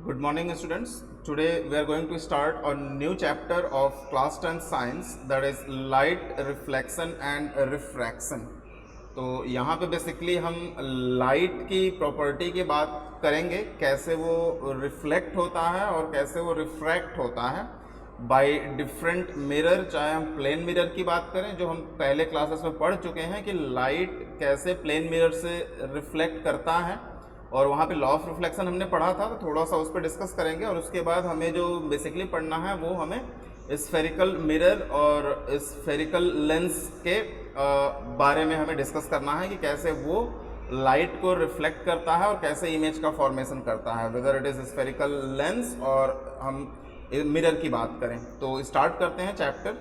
Good morning students. Today we are going to start a new chapter of class 10 science, that is light reflection and refraction. तो यहाँ पे basically हम light की property की बात करेंगे, कैसे वो रिफ्लेक्ट होता है और कैसे वो रिफ्रैक्ट होता है बाय डिफरेंट मिरर। चाहे हम प्लेन मिरर की बात करें, जो हम पहले क्लासेस में पढ़ चुके हैं कि लाइट कैसे प्लेन मिरर से रिफ्लेक्ट करता है, और वहाँ पे लॉ ऑफ रिफ्लेक्शन हमने पढ़ा था, तो थोड़ा सा उस पर डिस्कस करेंगे। और उसके बाद हमें जो बेसिकली पढ़ना है वो हमें स्फेरिकल मिरर और स्फेरिकल लेंस के बारे में हमें डिस्कस करना है कि कैसे वो लाइट को रिफ्लेक्ट करता है और कैसे इमेज का फॉर्मेशन करता है, whether it is spherical lens और हम मिरर की बात करें। तो स्टार्ट करते हैं चैप्टर।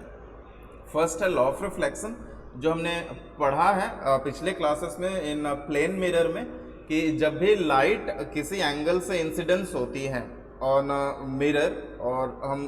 फर्स्ट है लॉ ऑफ रिफ्लेक्शन, जो हमने पढ़ा है पिछले क्लासेस में इन प्लेन मिरर में, कि जब भी लाइट किसी एंगल से इंसिडेंस होती है ऑन मिरर, और हम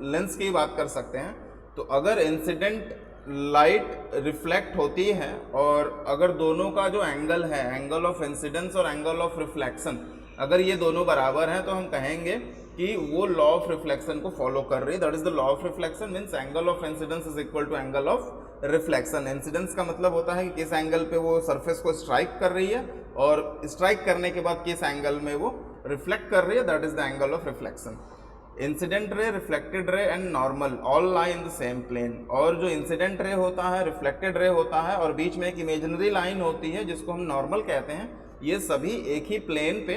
लेंस की बात कर सकते हैं, तो अगर इंसिडेंट लाइट रिफ्लेक्ट होती है और अगर दोनों का जो एंगल है, एंगल ऑफ इंसिडेंस और एंगल ऑफ रिफ्लेक्शन, अगर ये दोनों बराबर हैं, तो हम कहेंगे कि वो लॉ ऑफ रिफ्लेक्शन को फॉलो कर रही है। That is the law of reflection, means angle of incidence is equal to angle of reflection. Incidence का मतलब होता है कि किस एंगल पे वो सरफेस को स्ट्राइक कर रही है, और स्ट्राइक करने के बाद किस एंगल में वो रिफ्लेक्ट कर रही है, that is the angle of reflection. Incident ray, reflected ray and normal all lie in the same plane. और जो इंसिडेंट रे होता है, रिफ्लेक्टेड रे होता है, और बीच में एक इमेजिनरी लाइन होती है जिसको हम नॉर्मल कहते हैं, ये सभी एक ही प्लेन पे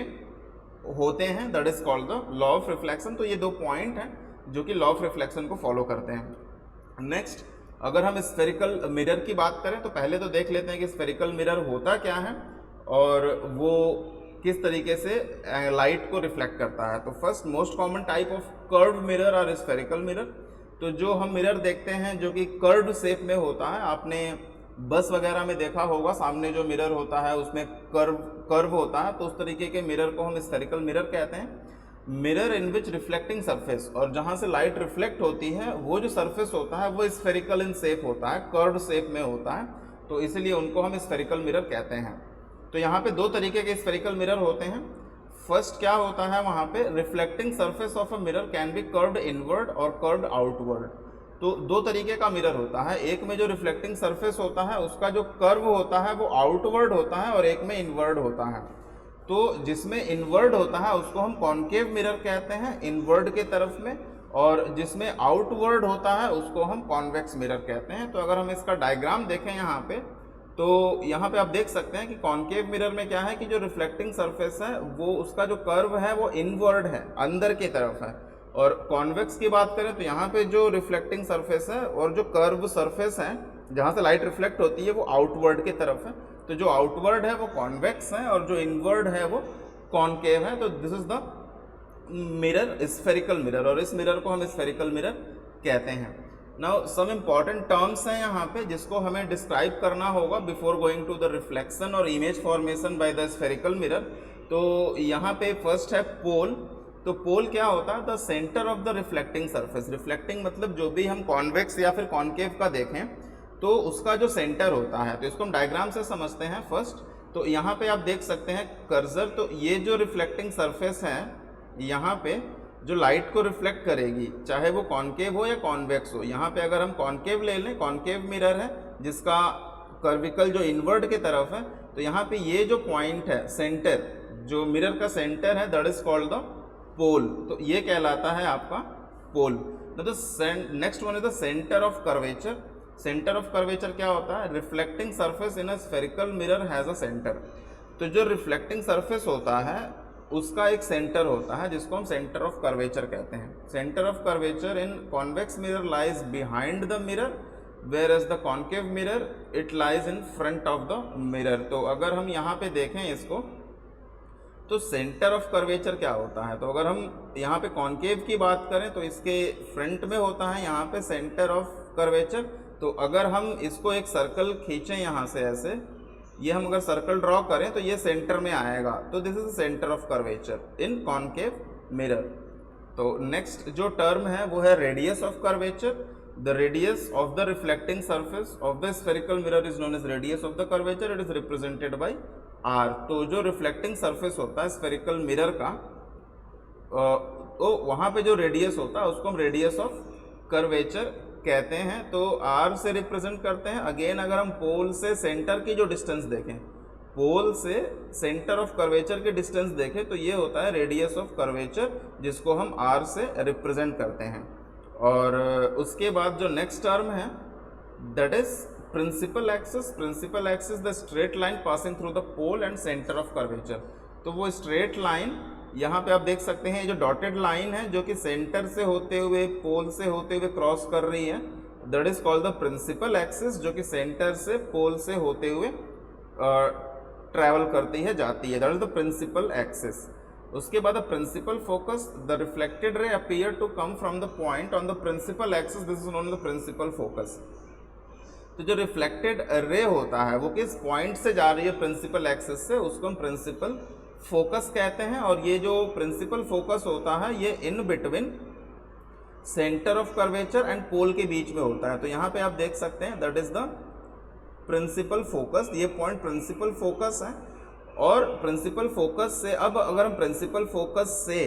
होते हैं, that is called the law of reflection. तो ये दो पॉइंट हैं जो कि लॉ ऑफ रिफ्लेक्शन को फॉलो करते हैं। नेक्स्ट, अगर हम स्फेरिकल मिरर की बात करें, तो पहले तो देख लेते हैं कि स्फेरिकल मिरर होता क्या है और वो किस तरीके से लाइट को रिफ्लेक्ट करता है। तो first most common type of curve mirror और स्फेरिकल मिरर। तो जो हम मिरर देखते हैं जो कि कर्व शेप में होता है, आपने बस वगैरह में देखा होगा, सामने जो मिरर होता है उसमें कर्व होता है, तो उस तरीके के मिरर को हम स्फेरिकल मिरर कहते हैं। मिरर इन विच रिफ्लेक्टिंग सरफेस, और जहाँ से लाइट रिफ्लेक्ट होती है वो जो सरफेस होता है वो स्फेरिकल इन शेप होता है, कर्व शेप में होता है, तो इसलिए उनको हम स्फेरिकल मिरर कहते हैं। तो यहाँ पे दो तरीके के स्फेरिकल मिरर होते हैं। फर्स्ट क्या होता है, वहाँ पे reflecting surface of a mirror can be curved inward और कर्व्ड आउटवर्ड। तो दो तरीके का मिरर होता है, एक में जो रिफ्लेक्टिंग सरफेस होता है उसका जो कर्व होता है वो आउटवर्ड होता है, और एक में इनवर्ड होता है। तो जिसमें इनवर्ड होता है उसको हम कॉन्केव मिरर कहते हैं, इनवर्ड के तरफ में, और जिसमें आउटवर्ड होता है उसको हम कॉन्वेक्स मिरर कहते हैं। तो अगर हम इसका डायग्राम देखें यहाँ पे, तो यहाँ पे आप देख सकते हैं कि कॉन्केव मिरर में क्या है कि जो रिफ्लेक्टिंग सरफेस है वो उसका जो कर्व है वो इनवर्ड है, अंदर की तरफ है। और कॉन्वेक्स की बात करें तो यहाँ पे जो रिफ्लेक्टिंग सरफेस है और जो कर्व सरफेस है जहाँ से लाइट रिफ्लेक्ट होती है वो आउटवर्ड की तरफ है। तो जो आउटवर्ड है वो कॉन्वेक्स है और जो इनवर्ड है वो कॉन्केव है। तो this is the mirror, spherical mirror, और इस मिरर को हम स्फेरिकल मिरर कहते हैं। नाउ सम इम्पॉर्टेंट टर्म्स हैं यहाँ पे जिसको हमें डिस्क्राइब करना होगा before going to the reflection और image formation by the spherical mirror. तो यहाँ पे फर्स्ट है पोल। तो पोल क्या होता है, the centre of the reflecting surface. Reflecting मतलब जो भी हम कॉन्वेक्स या फिर कॉन्केव का देखें तो उसका जो सेंटर होता है, तो इसको हम डायग्राम से समझते हैं फर्स्ट। तो यहाँ पे आप देख सकते हैं कर्सर, तो ये जो रिफ्लेक्टिंग सरफेस है यहाँ पे जो लाइट को रिफ्लेक्ट करेगी, चाहे वो कॉन्केव हो या कॉन्वेक्स हो। यहाँ पे अगर हम कॉन्केव ले लें, कॉन्केव मिरर है जिसका कर्विकल जो इनवर्ड की तरफ है, तो यहाँ पे ये जो पॉइंट है सेंटर, जो मिरर का सेंटर है, that is called the pole. तो ये कहलाता है आपका pole. Next one is the centre of curvature. Centre of curvature क्या होता है, reflecting surface in a spherical mirror has a centre. तो जो रिफ्लेक्टिंग सरफेस होता है उसका एक सेंटर होता है जिसको हम सेंटर ऑफ कर्वेचर कहते हैं। Centre of curvature in convex mirror lies behind the mirror, whereas the concave mirror it lies in front of the mirror. तो अगर हम यहाँ पे देखें इसको, तो सेंटर ऑफ कर्वेचर क्या होता है, तो अगर हम यहाँ पे कॉन्केव की बात करें तो इसके फ्रंट में होता है यहाँ पे सेंटर ऑफ कर्वेचर। तो अगर हम इसको एक सर्कल खींचें यहाँ से ऐसे, ये हम अगर सर्कल ड्रॉ करें तो ये सेंटर में आएगा, तो this is centre of curvature in concave mirror. तो नेक्स्ट जो टर्म है वो है radius of curvature. The radius of the reflecting surface of the spherical mirror is known as radius of the curvature, it is represented by R. तो जो reflecting surface होता है spherical mirror का, तो वहाँ पे जो रेडियस होता है उसको हम रेडियस ऑफ कर्वेचर कहते हैं। तो r से रिप्रेजेंट करते हैं। अगेन अगर हम पोल से सेंटर की जो डिस्टेंस देखें, पोल से सेंटर ऑफ कर्वेचर की डिस्टेंस देखें तो ये होता है रेडियस ऑफ कर्वेचर, जिसको हम r से रिप्रेजेंट करते हैं। और उसके बाद जो नेक्स्ट टर्म है that is principal axis. Principal axis the straight line passing through the pole and centre of curvature. तो वो स्ट्रेट लाइन यहाँ पे आप देख सकते हैं, जो डॉटेड लाइन है जो कि सेंटर से होते हुए पोल से होते हुए क्रॉस कर रही है, that is called the principal axis, जो कि सेंटर से पोल से होते हुए ट्रैवल करती है जाती है, that is the principal axis. उसके बाद the principal focus, the reflected ray appear to come from the point on the principal axis, this is known the principal focus. तो जो रिफ्लेक्टेड रे होता है वो किस पॉइंट से जा रही है प्रिंसिपल एक्सिस से, उसको हम प्रिंसिपल फोकस कहते हैं। और ये जो प्रिंसिपल फोकस होता है ये in between centre of curvature and pole के बीच में होता है। तो यहाँ पे आप देख सकते हैं that is the principal focus, ये पॉइंट प्रिंसिपल फोकस है। और प्रिंसिपल फोकस से अब अगर हम प्रिंसिपल फोकस से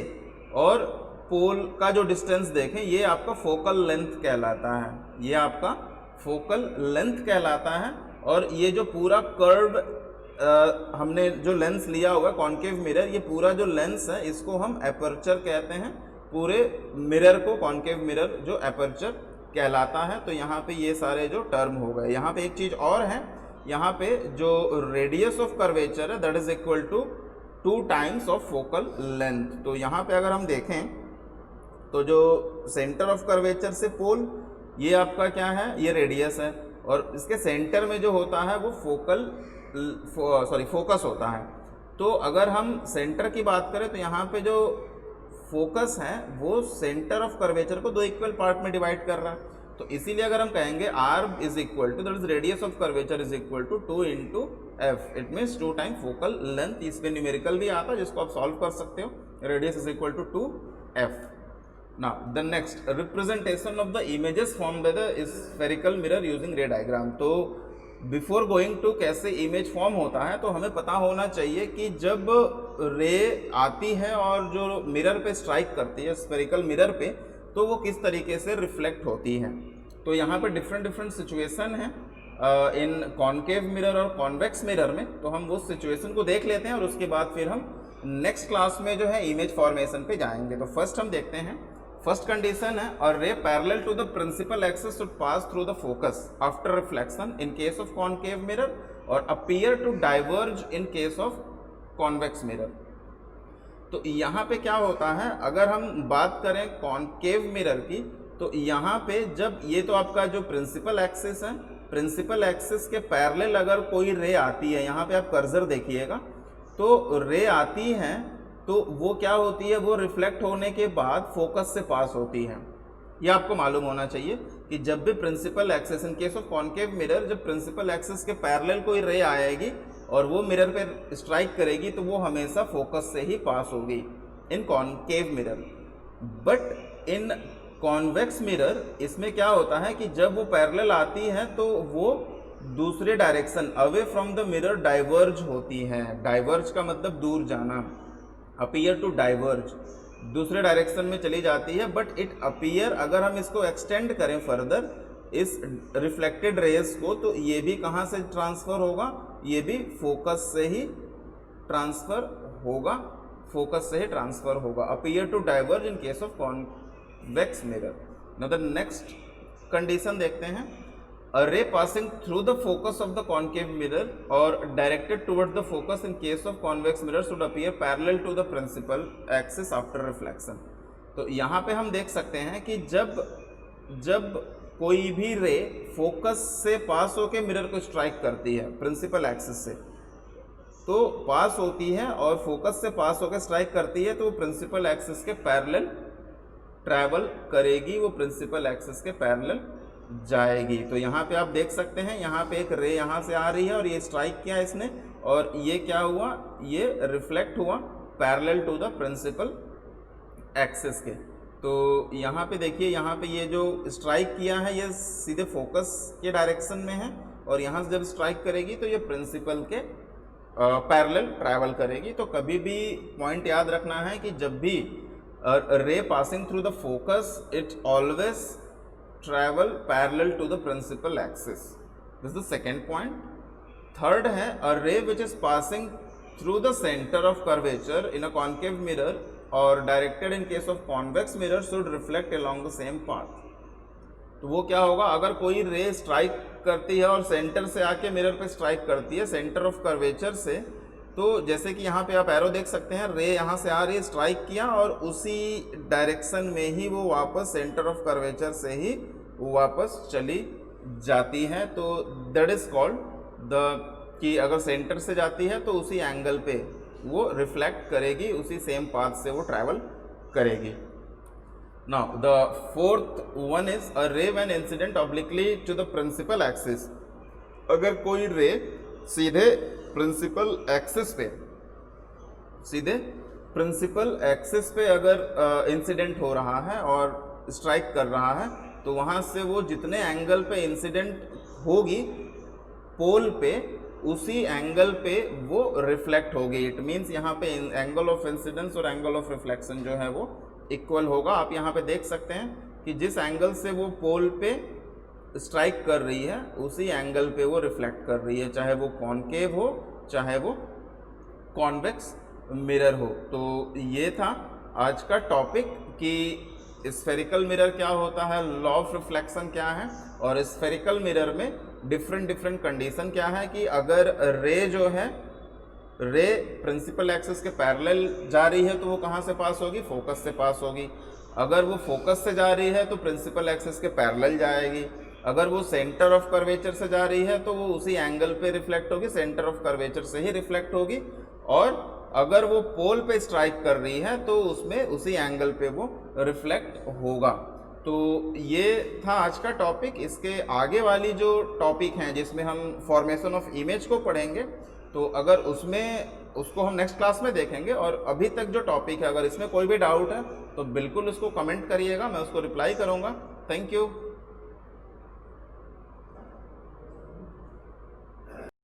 और पोल का जो डिस्टेंस देखें, ये आपका फोकल लेंथ कहलाता है, ये आपका फोकल लेंथ कहलाता है। और ये जो पूरा कर्व हमने जो लेंस लिया हुआ कॉन्केव मिरर, ये पूरा जो लेंस है इसको हम एपर्चर कहते हैं। पूरे मिरर को कॉन्केव मिरर जो एपर्चर कहलाता है। तो यहाँ पे ये सारे जो टर्म हो गए। यहाँ पे एक चीज़ और है, यहाँ पे जो रेडियस ऑफ कर्वेचर है that is equal to 2 times of focal length. तो यहाँ पे अगर हम देखें तो जो सेंटर ऑफ कर्वेचर से पोल, ये आपका क्या है, ये रेडियस है। और इसके सेंटर में जो होता है वो फोकस होता है। तो अगर हम सेंटर की बात करें तो यहाँ पे जो फोकस है वो सेंटर ऑफ कर्वेचर को 2 इक्वल पार्ट में डिवाइड कर रहा है। तो इसीलिए अगर हम कहेंगे r is equal to that is radius of curvature is equal to 2 into F, it means 2 time focal length. इसमें न्यूमेरिकल भी आता है जिसको आप सॉल्व कर सकते हो। Radius is equal to 2f। Now the next representation of the images formed by the spherical mirror using ray diagram। तो बिफोर गोइंग टू कैसे इमेज फॉर्म होता है तो हमें पता होना चाहिए कि जब रे आती है और जो मिरर पे स्ट्राइक करती है स्फेरिकल मिरर पे, तो वो किस तरीके से रिफ्लेक्ट होती है। तो यहाँ पे डिफरेंट सिचुएशन है इन कॉन्केव मिरर और कॉन्वेक्स मिरर में। तो हम उस सिचुएशन को देख लेते हैं और उसके बाद फिर हम नेक्स्ट क्लास में जो है इमेज फॉर्मेशन पे जाएंगे। तो फर्स्ट हम देखते हैं, फर्स्ट कंडीशन है और ray parallel to the principal axis should pass through the focus after reflection in case of concave mirror और appear to diverge in case of convex mirror. तो यहाँ पे क्या होता है, अगर हम बात करें कॉन्केव मिरर की, तो यहाँ पे जब ये तो आपका जो प्रिंसिपल एक्सिस है, प्रिंसिपल एक्सिस के पैरेलल अगर कोई रे आती है, यहाँ पे आप कर्सर देखिएगा, तो रे आती है तो वो क्या होती है, वो रिफ्लेक्ट होने के बाद फोकस से पास होती है। ये आपको मालूम होना चाहिए कि जब भी principal axis in case of concave mirror, जब प्रिंसिपल एक्सिस के पैरेलल कोई रे आएगी और वो मिरर पे स्ट्राइक करेगी तो वो हमेशा फोकस से ही पास होगी in concave mirror. But in convex mirror इसमें क्या होता है कि जब वो पैरेलल आती है तो वो दूसरे direction away from the mirror diverge होती है। डाइवर्ज का मतलब दूर जाना, अपीयर टू डाइवर्ज, दूसरे डायरेक्शन में चली जाती है। बट इट अपीयर, अगर हम इसको एक्सटेंड करें फर्दर इस रिफ्लेक्टेड रेज को, तो ये भी कहाँ से ट्रांसफ़र होगा, ये भी फोकस से ही ट्रांसफ़र होगा, फोकस से ही ट्रांसफ़र होगा। Appear to diverge in case of convex mirror. Now the next condition देखते हैं, a ray passing through the focus of the concave mirror or directed towards the focus in case of convex mirror should appear parallel to the principal axis after reflection। तो यहाँ पे हम देख सकते हैं कि जब कोई भी रे फोकस से पास होके मिरर को स्ट्राइक करती है प्रिंसिपल एक्सिस से, तो पास होती है और फोकस से पास होकर स्ट्राइक करती है तो वो प्रिंसिपल एक्सिस के पैरेलल ट्रैवल करेगी, वो प्रिंसिपल एक्सिस के पैरेलल जाएगी। तो यहाँ पे आप देख सकते हैं, यहाँ पे एक रे यहाँ से आ रही है और ये स्ट्राइक किया इसने, और ये क्या हुआ, ये रिफ्लेक्ट हुआ parallel to the principal axis के। तो यहाँ पे देखिए, यहाँ पे ये जो स्ट्राइक किया है ये सीधे फोकस के डायरेक्शन में है और यहाँ से जब स्ट्राइक करेगी तो ये प्रिंसिपल के पैरेलल ट्रैवल करेगी। तो कभी भी पॉइंट याद रखना है कि जब भी ray passing through the focus it always travel parallel to the principal axis, this is the second point. Third है a ray which is passing through the centre of curvature in a concave mirror और directed in case of convex mirror should reflect along the same path. तो वो क्या होगा, अगर कोई रे strike करती है और सेंटर से आके मिरर पे स्ट्राइक करती है सेंटर ऑफ कर्वेचर से, तो जैसे कि यहाँ पे आप एरो देख सकते हैं, रे यहाँ से आ रही है, स्ट्राइक किया और उसी डायरेक्शन में ही वो वापस सेंटर ऑफ कर्वेचर से ही वापस चली जाती है. तो दैट इज कॉल्ड द कि अगर सेंटर से जाती है तो उसी एंगल पे वो रिफ्लेक्ट करेगी, उसी सेम पाथ से वो ट्रैवल करेगी. Now the fourth one is a ray when incident obliquely to the principal axis. अगर कोई रे सीधे प्रिंसिपल एक्सिस पे अगर इंसिडेंट हो रहा है और स्ट्राइक कर रहा है, तो वहाँ से वो जितने एंगल पे इंसिडेंट होगी पोल पे, उसी एंगल पे वो रिफ्लेक्ट होगी. इट मीन्स यहाँ पे एंगल ऑफ इंसिडेंस और एंगल ऑफ रिफ्लेक्शन जो है वो इक्वल होगा. आप यहाँ पे देख सकते हैं कि जिस एंगल से वो पोल पे स्ट्राइक कर रही है उसी एंगल पे वो रिफ्लेक्ट कर रही है, चाहे वो कॉनकेव हो चाहे वो कॉन्वेक्स मिरर हो. तो ये था आज का टॉपिक कि स्फेरिकल मिरर क्या होता है, लॉ ऑफ रिफ्लेक्शन क्या है, और स्फेरिकल मिरर में डिफरेंट कंडीशन क्या है कि अगर रे जो है, रे प्रिंसिपल एक्सिस के पैरेलल जा रही है तो वो कहाँ से पास होगी, फोकस से पास होगी. अगर वो फोकस से जा रही है तो प्रिंसिपल एक्सिस के पैरेलल जाएगी. अगर वो सेंटर ऑफ कर्वेचर से जा रही है तो वो उसी एंगल पे रिफ्लेक्ट होगी, सेंटर ऑफ कर्वेचर से ही रिफ्लेक्ट होगी. और अगर वो पोल पे स्ट्राइक कर रही है तो उसमें उसी एंगल पे वो रिफ्लेक्ट होगा. तो ये था आज का टॉपिक. इसके आगे वाली जो टॉपिक हैं जिसमें हम फॉर्मेशन ऑफ इमेज को पढ़ेंगे, तो अगर उसको हम नेक्स्ट क्लास में देखेंगे. और अभी तक जो टॉपिक है, अगर इसमें कोई भी डाउट है तो बिल्कुल उसको कमेंट करिएगा, मैं उसको रिप्लाई करूँगा. Thank you.